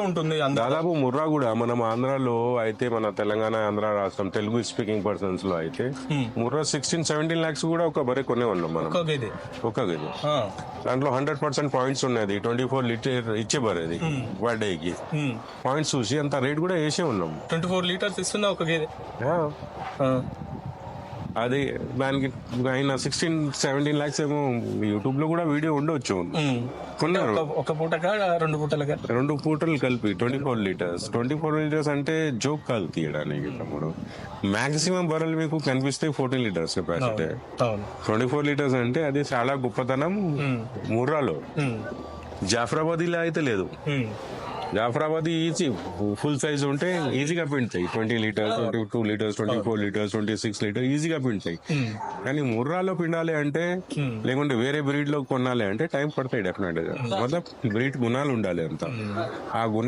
ఉంటుంది దాదాపు ముర్రా కూడా మనం ఆంధ్రాలో అయితే, మన తెలంగాణ ఆంధ్ర రాష్ట్రం తెలుగు స్పీకింగ్ పర్సన్స్ లో అయితే ముర్రా 16-17 lakhs కూడా ఒక బరే కొనే ఉన్నాం మనం. ఒక గది దాంట్లో 100% పాయింట్స్ ఉన్నది. 24 లీటర్ ఇచ్చే బరేది పర్ డేకి. పాయింట్స్ చూసి అంత రేట్ కూడా వేసే ఉన్నాం. 24 లీటర్స్ ఇస్తున్నా ఒక గేదె. అది దానికి ఆయన 16-17 lakhs ఏమో యూట్యూబ్ లో కూడా వీడియో ఉండొచ్చు. కొన్నారు ఒక పూటగా 2 పూటలుగా 2 పూటలు కలిపి 24 లీటర్స్. 24 లీటర్స్ అంటే జోక్ కాదు తీయడానికి. తమ్ముడు మాక్సిమం బర్రెలు మీకు కనిపిస్తే 14 లీటర్స్ కెపాసిటీ. 24 లీటర్స్ అంటే అది చాలా గొప్పతనం ముర్రాలో. జాఫరాబాదీలో అయితే లేదు. జాఫరాబాదీ ఈజీ ఫుల్ సైజ్ ఉంటే ఈజీగా పిండుతాయి. 20 లీటర్స్, 22 లీటర్స్, 24 లీటర్స్, 26 లీటర్స్ ఈజీగా పిండుతాయి. కానీ ముర్రాలో పిండాలి అంటే, లేకుంటే వేరే బ్రీడ్ లో కొనాలి అంటే టైం పడతాయి డెఫినెట్ గా. మొత్తం బ్రీడ్ గుణాలు ఉండాలి అంత. ఆ గుణాలు